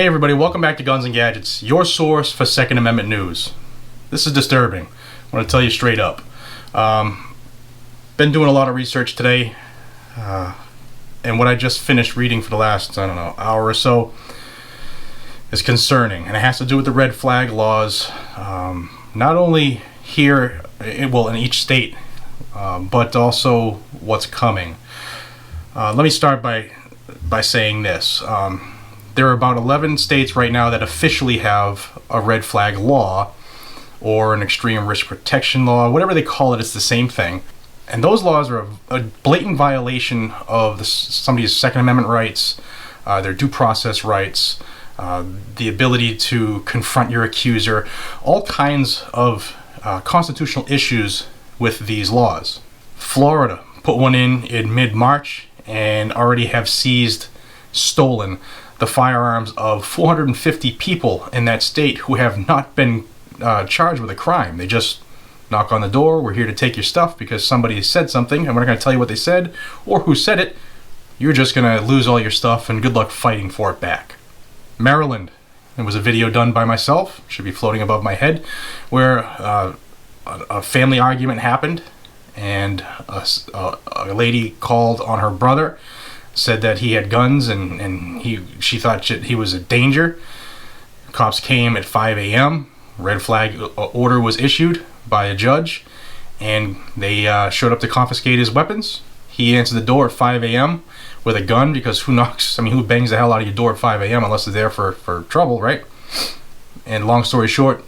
Hey everybody, welcome back to Guns and Gadgets, your source for Second Amendment news. This is disturbing. I want to tell you straight up. Been doing a lot of research today, and what I just finished reading for the last, hour or so is concerning, and it has to do with the red flag laws, not only here, in each state, but also what's coming. Let me start by saying this. There are about 11 states right now that officially have a red flag law or an extreme risk protection law, whatever they call it, it's the same thing. And those laws are a blatant violation of somebody's Second Amendment rights, their due process rights, the ability to confront your accuser, all kinds of constitutional issues with these laws. Florida put one in mid-March and already have stolen the firearms of 450 people in that state who have not been charged with a crime. They just knock on the door, we're here to take your stuff because somebody said something, and we're not going to tell you what they said or who said it. You're just going to lose all your stuff, and good luck fighting for it back. Maryland, there was a video done by myself, should be floating above my head, where a family argument happened, and a lady called on her brother, said that he had guns, and she thought he was a danger. Cops came at 5 a.m. Red flag order was issued by a judge, and they showed up to confiscate his weapons. He answered the door at 5 a.m. with a gun, because who bangs the hell out of your door at 5 a.m. unless they're there for trouble, right? And long story short,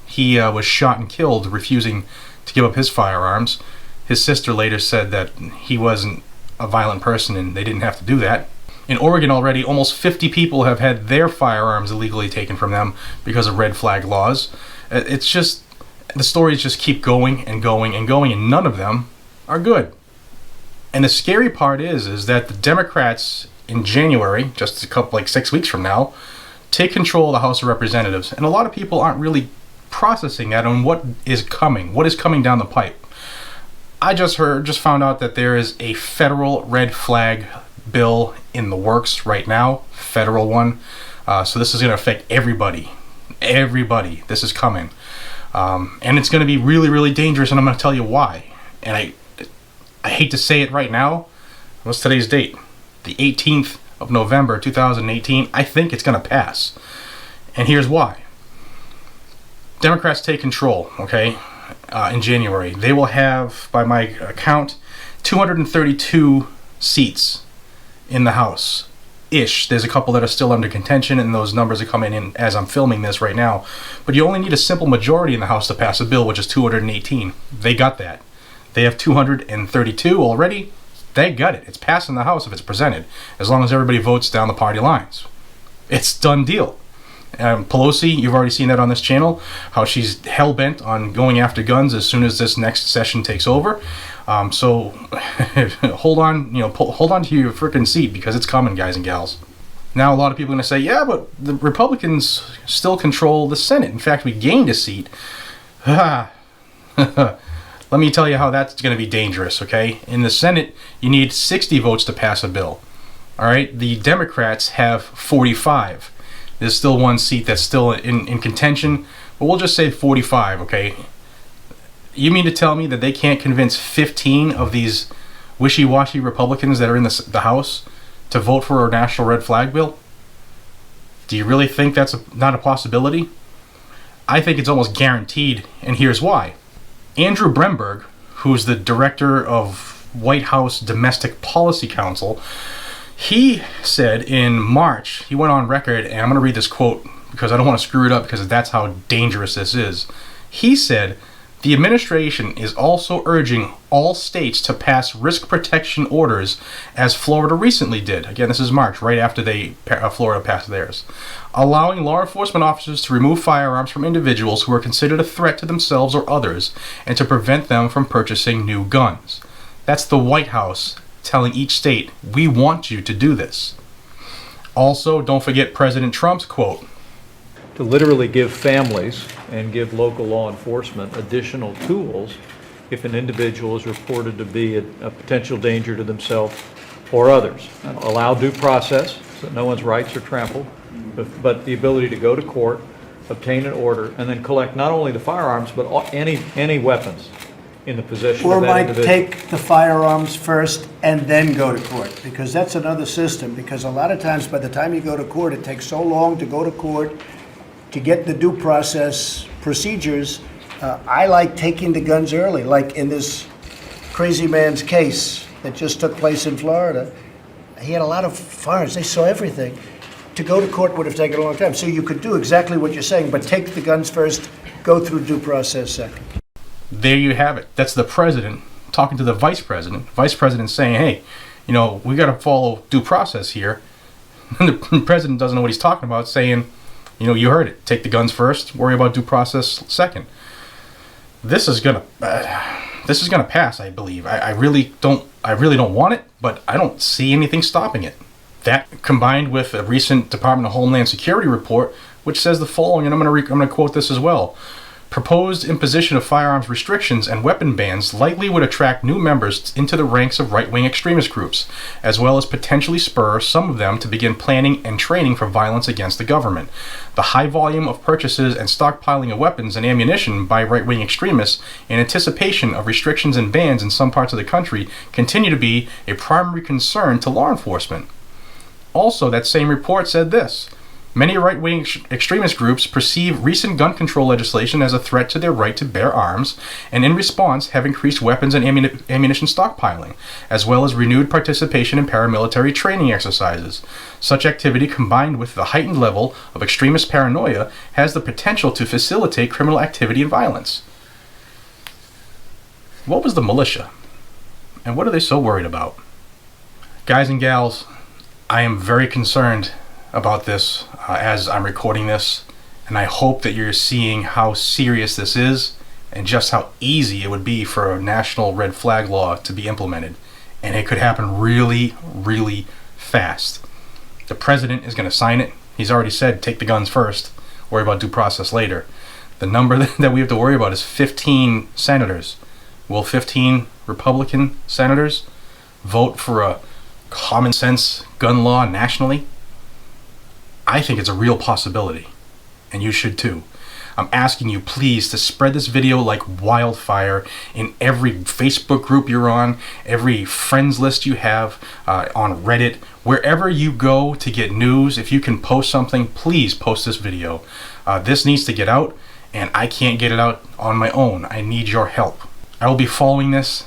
he was shot and killed, refusing to give up his firearms. His sister later said that he wasn't a violent person and they didn't have to do that. In Oregon already, almost 50 people have had their firearms illegally taken from them because of red flag laws. It's just, the stories just keep going and going and going, and none of them are good. And the scary part is that the Democrats in January, just 6 weeks from now, take control of the House of Representatives. And a lot of people aren't really processing that on what is coming down the pipe. I just found out that there is a federal red flag bill in the works right now, federal one. So this is going to affect everybody. Everybody. This is coming. And it's going to be really, really dangerous, and I'm going to tell you why. And I hate to say it right now. What's today's date? The 18th of November, 2018. I think it's going to pass. And here's why. Democrats take control, okay? In January. They will have, by my count, 232 seats in the House. Ish. There's a couple that are still under contention, and those numbers are coming in as I'm filming this right now. But you only need a simple majority in the House to pass a bill, which is 218. They got that. They have 232 already. They got it. It's passing the House if it's presented, as long as everybody votes down the party lines. It's done deal. Pelosi, you've already seen that on this channel, how she's hell-bent on going after guns as soon as this next session takes over. So hold on to your freaking seat, because it's coming, guys and gals. Now a lot of people are going to say, yeah, but the Republicans still control the Senate. In fact, we gained a seat. Let me tell you how that's going to be dangerous, okay? In the Senate, you need 60 votes to pass a bill. All right? The Democrats have 45. There's still one seat that's still in contention, but we'll just say 45, okay? You mean to tell me that they can't convince 15 of these wishy-washy Republicans that are in the House to vote for a national red flag bill? Do you really think that's not a possibility? I think it's almost guaranteed, and here's why. Andrew Bremberg, who's the director of White House Domestic Policy Council, he said in March, he went on record, and I'm going to read this quote because I don't want to screw it up, because that's how dangerous this is. He said, "The administration is also urging all states to pass risk protection orders, as Florida recently did." Again, this is March, right after Florida passed theirs. "Allowing law enforcement officers to remove firearms from individuals who are considered a threat to themselves or others, and to prevent them from purchasing new guns." That's the White House telling each state, we want you to do this. Also, don't forget President Trump's quote. To literally give families and give local law enforcement additional tools if an individual is reported to be a potential danger to themselves or others. Allow due process so that no one's rights are trampled. but the ability to go to court, obtain an order, and then collect not only the firearms, but any weapons in the possession Or of that might individual. take the firearms first and then go to court, because that's another system, because a lot of times, by the time you go to court, it takes so long to go to court, to get the due process procedures. I like taking the guns early, like in this crazy man's case that just took place in Florida. He had a lot of firearms, they saw everything. To go to court would have taken a long time. So you could do exactly what you're saying, but take the guns first, go through due process second. There you have it. That's the president talking to the vice president. Vice president saying, hey, you know, we got to follow due process here. And the president doesn't know what he's talking about, saying, you know, you heard it. Take the guns first, worry about due process second. This is gonna pass, I believe. I really don't want it, but I don't see anything stopping it. That, combined with a recent Department of Homeland Security report, which says the following, and I'm going to quote this as well. Proposed imposition of firearms restrictions and weapon bans likely would attract new members into the ranks of right-wing extremist groups, as well as potentially spur some of them to begin planning and training for violence against the government. The high volume of purchases and stockpiling of weapons and ammunition by right-wing extremists in anticipation of restrictions and bans in some parts of the country continue to be a primary concern to law enforcement. Also, that same report said this. Many right-wing extremist groups perceive recent gun control legislation as a threat to their right to bear arms, and in response have increased weapons and ammunition stockpiling, as well as renewed participation in paramilitary training exercises. Such activity, combined with the heightened level of extremist paranoia, has the potential to facilitate criminal activity and violence. What was the militia? And what are they so worried about? Guys and gals, I am very concerned about this as I'm recording this, and I hope that you're seeing how serious this is and just how easy it would be for a national red flag law to be implemented, and it could happen really, really fast. The president is going to sign it. He's already said take the guns first, worry about due process later. The number that we have to worry about is 15 senators. Will 15 Republican senators vote for a common sense gun law nationally? I think it's a real possibility, and you should too. I'm asking you please to spread this video like wildfire in every Facebook group you're on, every friends list you have, on Reddit, wherever you go to get news. If you can post something, please post this video. This needs to get out, and I can't get it out on my own. I need your help. I will be following this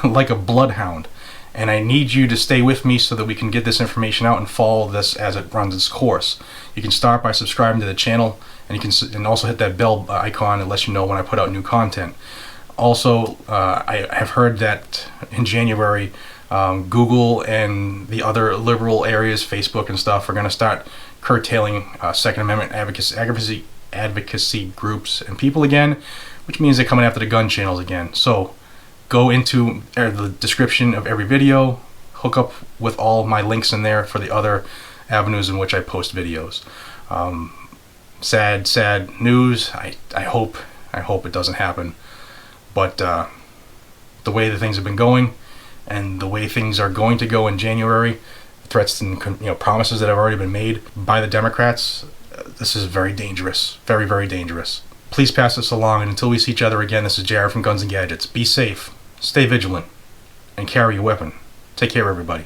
like a bloodhound, and I need you to stay with me so that we can get this information out and follow this as it runs its course. You can start by subscribing to the channel, and you can also hit that bell icon that lets you know when I put out new content. Also, I have heard that in January, Google and the other liberal areas, Facebook and stuff, are going to start curtailing Second Amendment advocacy groups and people again, which means they're coming after the gun channels again. So go into the description of every video, hook up with all my links in there for the other avenues in which I post videos. Sad news. I hope it doesn't happen. But the way that things have been going, and the way things are going to go in January, threats and promises that have already been made by the Democrats, this is very dangerous. Very, very dangerous. Please pass this along, and until we see each other again, this is Jared from Guns and Gadgets. Be safe, stay vigilant, and carry your weapon. Take care, everybody.